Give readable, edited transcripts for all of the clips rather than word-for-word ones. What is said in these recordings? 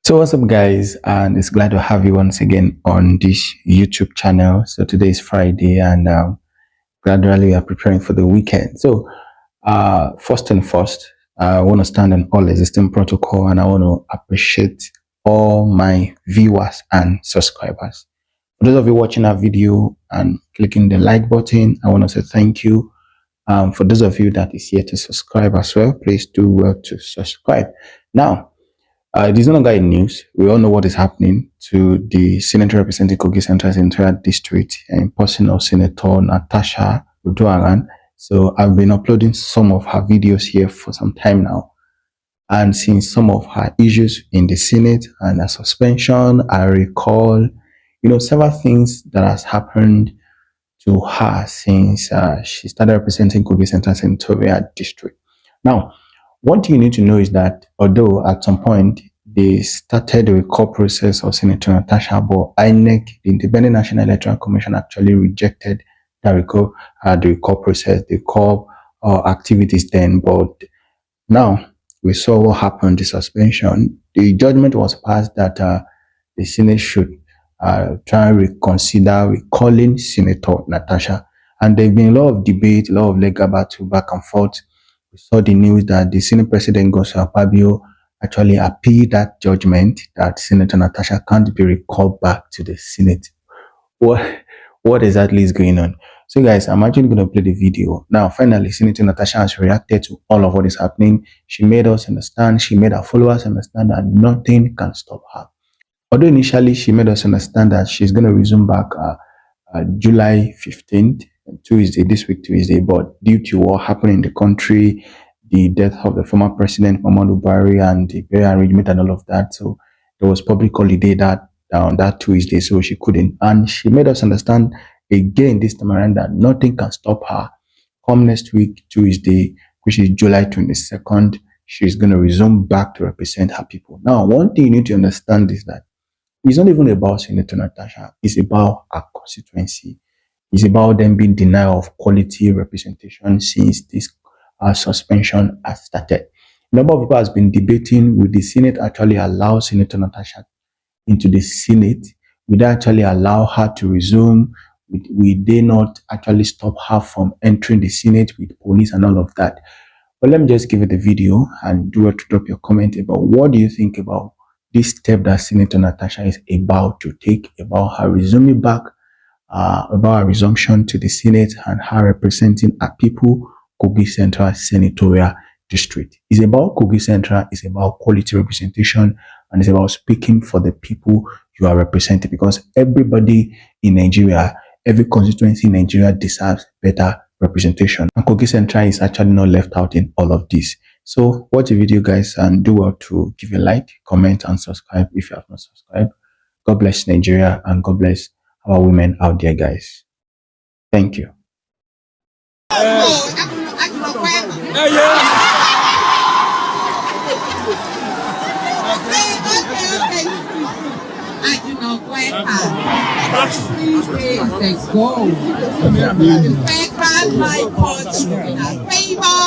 So what's up guys, and it's glad to have you once again on this YouTube channel. So today is Friday, and gradually we are preparing for the weekend. So first and first, I want to stand on all existing protocol, and I want to appreciate all my viewers and subscribers. For those of you watching our video and clicking the like button, I want to say thank you. For those of you that is here to subscribe as well, please do well to subscribe. Now, it is no longer in news. We all know what is happening to the senator representing Kogi Central Senatorial District in person of Senator Natasha Akpoti. So I've been uploading some of her videos here for some time now, and seeing some of her issues in the Senate and a suspension, I recall, several things that has happened to her since she started representing Kogi Central Senatorial District. Now, one thing you need to know is that although at some point they started the recall process of Senator Natasha, but INEC, the Independent National Electoral Commission, actually rejected the recall process, the recall activities then. But now we saw what happened, the suspension. The judgment was passed that the Senate should try and reconsider recalling Senator Natasha. And there's been a lot of debate, a lot of legal battle back and forth. We saw the news that the Senate President Godswill Akpabio actually appealed that judgment that Senator Natasha can't be recalled back to the Senate. What exactly is going on? So guys, I'm actually going to play the video. Now, finally, Senator Natasha has reacted to all of what is happening. She made us understand, she made her followers understand that nothing can stop her. Although initially she made us understand that she's going to resume back July 15th, Tuesday, this week Tuesday, but due to what happened in the country, the death of the former president Muhammadu Buhari and the burial arrangement and all of that, so there was public holiday that Tuesday, so she couldn't. And she made us understand again this time around that nothing can stop her. Come next week Tuesday, which is July 22nd, she's going to resume back to represent her people. Now, one thing you need to understand is that it's not even about Senator Natasha, it's about her constituency. It's about them being denied of quality representation since this suspension has started. A number of people has been debating, will the Senate actually allow Senator Natasha into the Senate? Will they actually allow her to resume? Will they not actually stop her from entering the Senate with police and all of that? But let me just give it a video and do it to drop your comment about what do you think about this step that Senator Natasha is about to take, about her resuming back, about her resumption to the Senate and her representing her people, Kogi Central Senatorial District. It's about Kogi Central, it's about quality representation, and it's about speaking for the people you are representing, because everybody in Nigeria, every constituency in Nigeria deserves better representation. And Kogi Central is actually not left out in all of this. So watch the video guys, and do well to give a like, comment and subscribe if you have not subscribed. God bless Nigeria, and God bless our women out there guys. Thank you. My court in our favor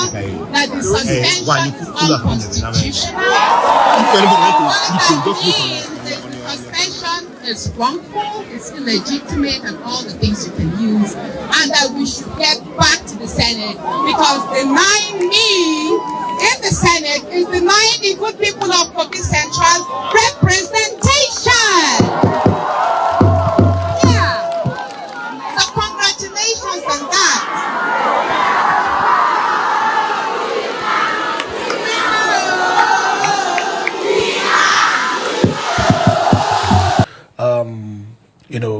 that the suspension is unconstitutional. The suspension is wrongful, it's illegitimate, and all the things you can use, and that we should get back to the Senate, because denying me in the Senate is denying the good people of Kogi Central representation.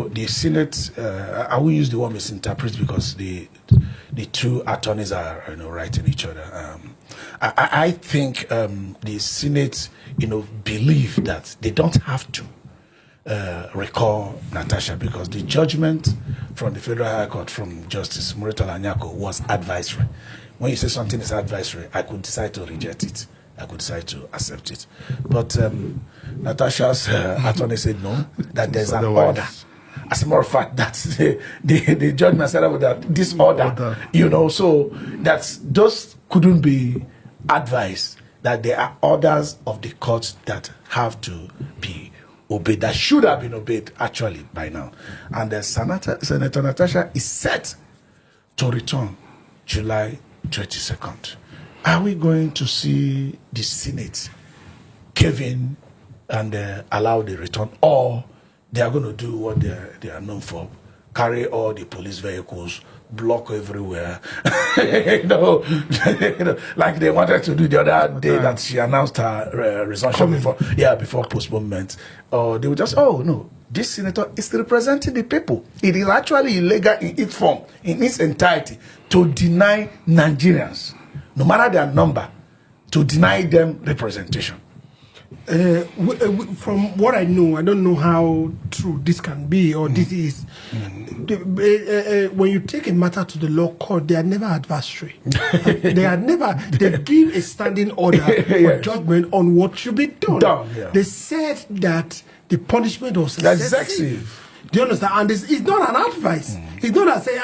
The Senate, I will use the word misinterpret because the two attorneys are writing each other. I think the Senate believe that they don't have to recall Natasha because the judgment from the Federal High Court from Justice Muritala Nyako was advisory. When you say something is advisory, I could decide to reject it. I could decide to accept it. But Natasha's attorney said no, that there's an order. As a matter of fact, that's the judgment said about that, this order, so that those couldn't be advised that there are orders of the courts that have to be obeyed, that should have been obeyed actually by now. And Senator Natasha is set to return July 22nd. Are we going to see the Senate cave in and allow the return, or they are going to do what they are known for, carry all the police vehicles, block everywhere, like they wanted to do the other day that she announced her resumption before postponement. Or they would just, oh no, this senator is representing the people. It is actually illegal in its form, in its entirety, to deny Nigerians, no matter their number, to deny them representation. From what I know, I don't know how true this can be or this is. When you take a matter to the law court, they are never adversary. They give a standing order or judgment on what should be done. They said that the punishment was excessive. Do you understand? And it's not an advice. It's not a say,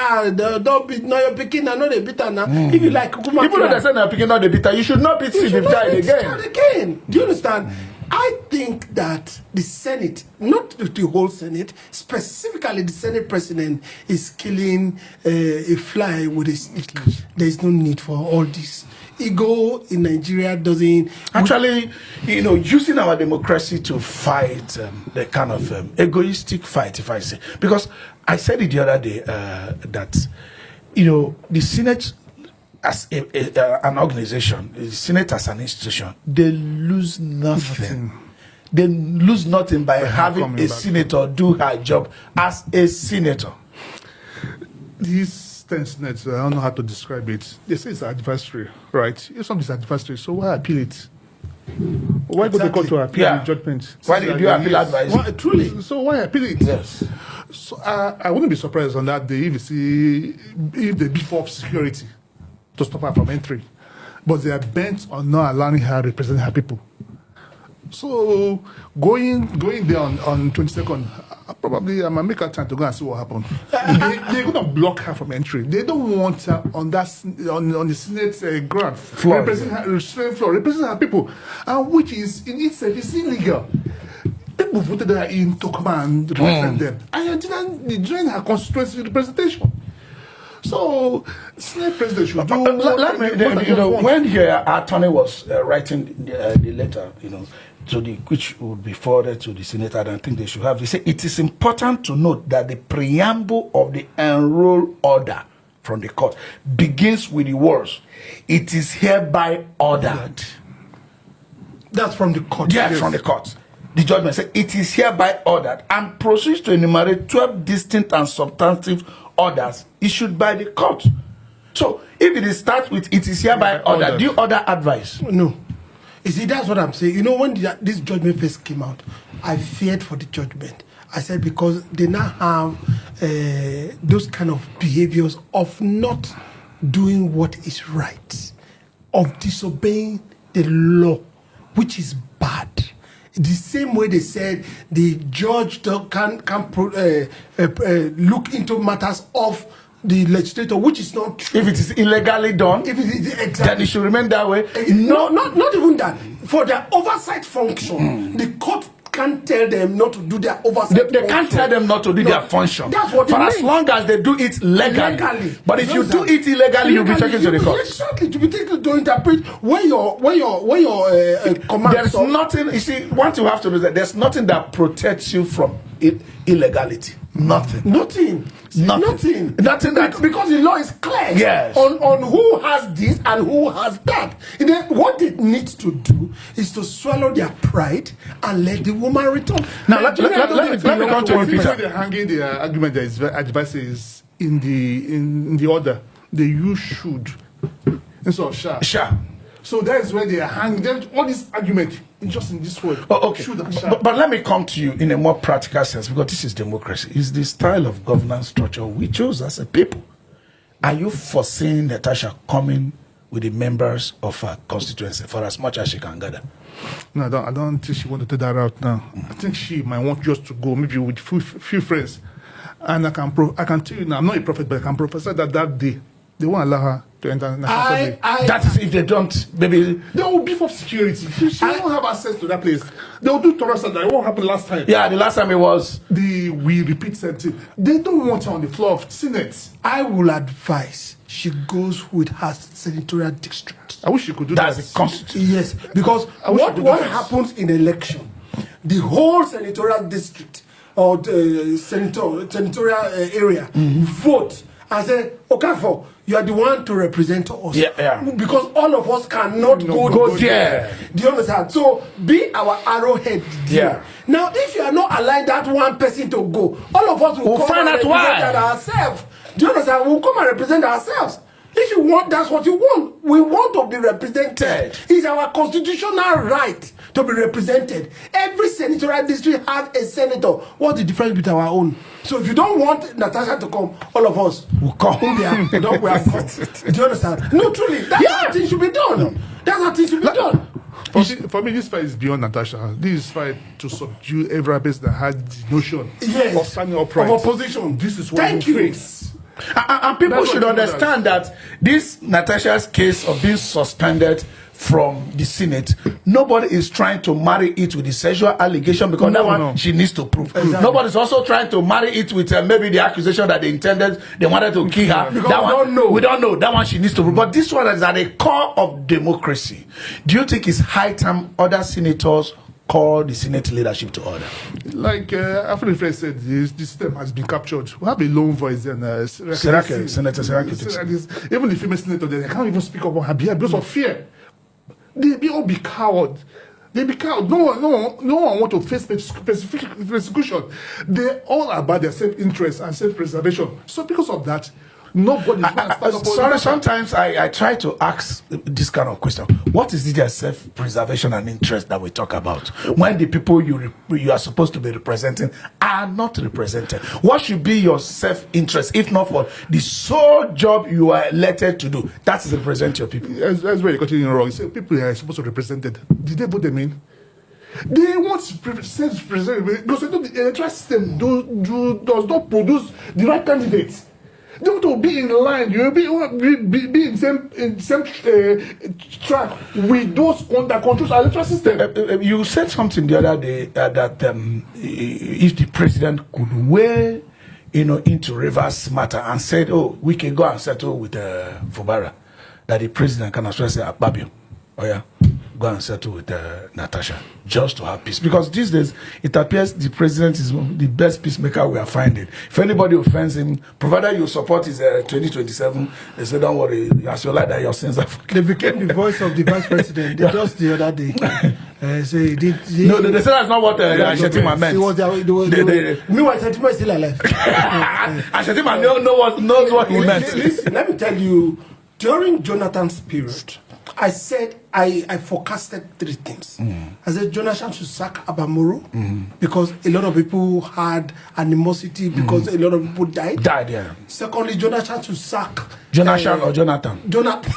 don't beat, no, you're picking, I know they beat her now. If you like, people that say they're picking, not the beater, you should not beat the child again. Do you understand? I think that the Senate, not the whole Senate, specifically the Senate president, is killing a fly with a stick. There is no need for all this. Ego in Nigeria doesn't... Actually, using our democracy to fight the kind of egoistic fight, if I say. Because I said it the other day that, the Senate as an organization, the Senate as an institution, they lose nothing. They lose nothing by having a senator do her job as a senator. This tenseness, I don't know how to describe it. They say it's adversary, right? If something is adversary, so why appeal it? Why go to court to appeal the judgment? Why did you appeal advice? Truly. So why appeal it? Yes. So I wouldn't be surprised on that day if they beef up security to stop her from entry. But they are bent on not allowing her to represent her people. So going there on 22nd, probably I might make a time to go and see what happened. They're going to block her from entry. They don't want her on the Senate ground representing her people, and which is in itself is illegal. People voted her in to come and represent them, and they join her constituency representation. So, Senate President should do. When her attorney was writing the letter, which would be forwarded to the senator, and I think they should have. They say it is important to note that the preamble of the enroll order from the court begins with the words, "It is hereby ordered." That's from the court. Yes, from the court. The judgment says it is hereby ordered, and proceeds to enumerate 12 distinct and substantive orders issued by the court. So, if it starts with "it is hereby ordered," do you order advice? No. You see, that's what I'm saying. When this judgment first came out, I feared for the judgment. I said because they now have those kind of behaviors of not doing what is right, of disobeying the law, which is bad. The same way they said the judge can look into matters of the legislator, which is not true. If it is illegally done, then it should remain that way. No, not even that. For their oversight function, the court can't tell them not to do their oversight. They can't tell them not to do their function. That's what for as long as they do it legally. But if you do it illegally, you'll be taken to the court. Exactly, to be taken to interpret when your command. There's nothing. You see, what you have to do is that there's nothing that protects you from illegality. Nothing. Nothing that, because the law is clear. Yes. On who has this and who has that. And then what it needs to do is to swallow their pride and let the woman return. Now let me come to you, Peter. They're hanging their argument that is advice is in the order. They use should instead of shall. Shall. So that is where they are hanging. All this argument is just in this word. Oh, okay. But let me come to you in a more practical sense, because this is democracy. It's the style of governance structure we chose as a people. Are you foreseeing Natasha coming with the members of her constituency for as much as she can gather? No, I don't think she wanted to take that route now. I think she might want just to go maybe with few friends. And I can tell you now, I'm not a prophet, but I can prophesy that day they won't allow her to enter national assembly. That is if they don't, maybe. They will beef up security. She won't have access to that place. They will do thorough stuff. That won't happen last time. Yeah, the last time it was. We repeat same thing. They don't want her on the floor of Senate. I will advise she goes with her senatorial district. I wish she could do That's that. the constitution. Yes, because what happens in election, the whole senatorial district or the senatorial area vote and say, Okafor, you are the one to represent us. Yeah. Because all of us cannot go there. Do you understand? So be our arrowhead there. Yeah. Now, if you are not allowing that one person to go, all of us will come find and out represent why. ourselves. Do you understand? We'll come and represent ourselves. If you want, that's what you want. We want to be represented. It's our constitutional right to be represented. Every senatorial district has a senator. What's the difference with our own? So if you don't want Natasha to come, all of us will come. We have come. Do you understand? No, truly, that's how things should be done. That's how things should be done. For me, this fight is beyond Natasha. This is fight to subdue every person that had the notion of standing upright. Of opposition. This is what Thank we you. face. And people should understand that this Natasha's case of being suspended from the Senate, nobody is trying to marry it with the sexual allegation because that one she needs to prove. Exactly. Nobody's also trying to marry it with maybe the accusation that they wanted to kill her. Because that we one, don't know. We don't know. That one she needs to prove. But this one is at the core of democracy. Do you think it's high time other senators call the Senate leadership to order? Like Afro Fresh said, the system has been captured. We have a lone voice then. Senator Senator, even the female senator, they can't even speak up on her behalf because of fear. They all be coward. They be coward. No one want to face persecution. They're all about their self-interest and self-preservation. So because of that, nobody. Sorry, sometimes I try to ask this kind of question. What is their self-preservation and interest that we talk about when the people you are supposed to be representing are not represented? What should be your self-interest if not for the sole job you are elected to do? That is to represent your people. That's where you're continuing wrong. So people are supposed to be represented. Did they put them in? They want self-preservation because the electoral system does not produce the right candidates. They want to be in line. You be in same track with those that controls our electoral system. You said something the other day that if the president could weigh, into Rivers matter and said, "Oh, we can go and settle with Fubara," that the president can as well say, "Akpabio, oh yeah, go and settle with Natasha just to have peace." Because these days it appears the president is the best peacemaker we are finding. If anybody offends him, provided you support his 2027, they say, "Don't worry, as you like that, your sins are forgiven." They became the voice of the vice president. They just the other day. So they said that's not what Shetima meant. Meanwhile, Shetima is still alive. And Shetima knows what he meant. Listen, let me tell you, during Jonathan's period, I said I forecasted three things. I said Jonathan should sack Abamuru because a lot of people had animosity because a lot of people died. Yeah. Secondly, Jonathan should sack Jonathan or Jonathan? Jonathan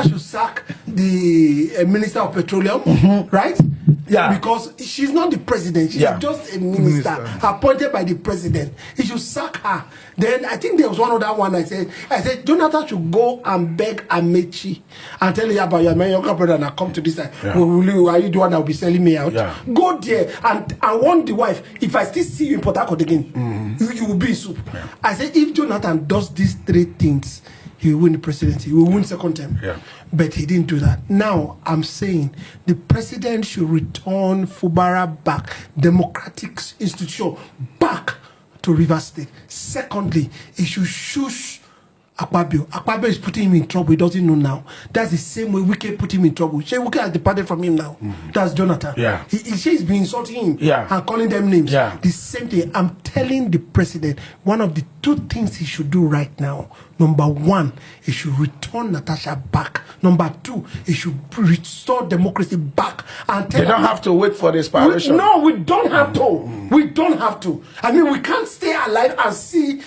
should sack the Minister of Petroleum, right? Yeah. Because she's not the president. She's just a minister appointed by the president. He should sack her. Then I think there was one other one I said Jonathan should go and beg Amechi and tell her about my younger brother and I come to this side. Are you the one that will be selling me out? Yeah. Go there and warn the wife, if I still see you in Port Harcourt again, you will be in soup. Yeah. I said if Jonathan does these three things, he will win the presidency. He will win second term. Yeah. But he didn't do that. Now, I'm saying the president should return Fubara back, democratic institution back to Rivers State. Secondly, he should shush Akpabio. Akpabio is putting him in trouble. He doesn't know now. That's the same way Wike put him in trouble. Wike has departed from him now. That's Jonathan. Yeah. He's been insulting him and calling them names. Yeah. The same thing. I'm telling the president, one of the two things he should do right now. Number one, he should return Natasha back. Number two, he should restore democracy back. And tell they don't have to wait for the expiration. No, we don't have to. We don't have to. I mean, we can't stay alive and see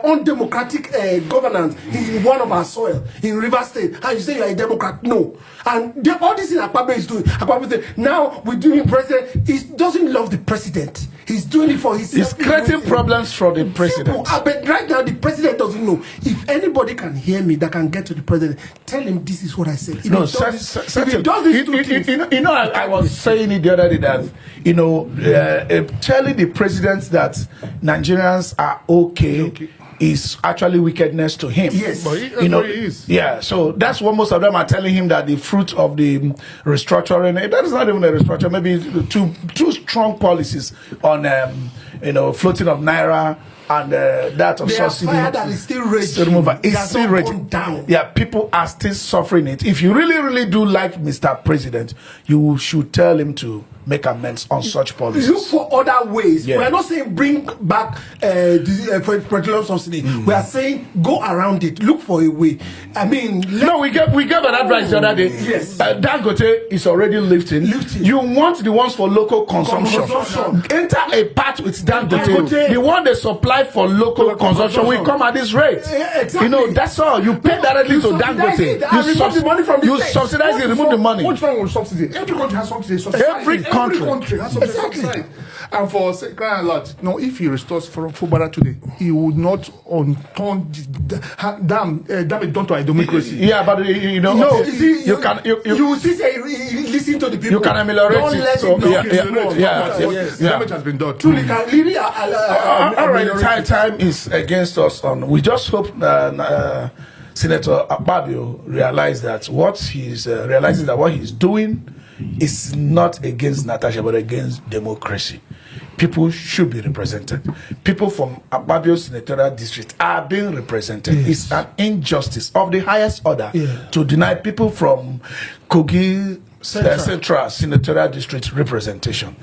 undemocratic governance in one of our soil, in River State, and you say you're a Democrat. No. And all this thing Akpabio is doing, Akpabio said, now we're doing president, he doesn't love the president. He's doing it for his. He's creating problems for the president. But right now, the president doesn't know. If anybody can hear me that can get to the president, tell him this is what I said. If No, I was saying it the other day that, telling the president that Nigerians are okay. Is actually wickedness to him. Yes, but he is. Yeah, so that's what most of them are telling him, that the fruit of the restructuring, that is not even a restructure, maybe two strong policies on floating of naira and that of subsidy. That is still raging. It's still raging. Yeah, people are still suffering it. If you really, really do like Mr. President, you should tell him to make amends on such policies. Look for other ways. Yeah. We are not saying bring back the petroleum subsidy. We are saying go around it. Look for a way. I mean, we gave an advice the other day. Yes. Dangote is already lifting. You want the ones for local consumption. Enter a path with Dangote. The one they supply for local consumption will come at this rate. Exactly. That's all. You pay directly to Dangote. Remove the money from the state. Subsidize it, remove the money. What's wrong with subsidy? Every country has subsidy. Every country has something subsidized. And for crying out loud, no, if he restores Fubara today, he would not turn damage done to our democracy. Yeah, but you listen to the people. You can ameliorate Don't it. let So, it Damage has been done. Truly, can really all right, time is against us. We just hope Senator Akpoti realizes that what he's doing is not against Natasha, but against democracy. People should be represented. People from Akpotio's senatorial district are being represented. Yes. It's an injustice of the highest order to deny people from Kogi Central Senatorial District representation.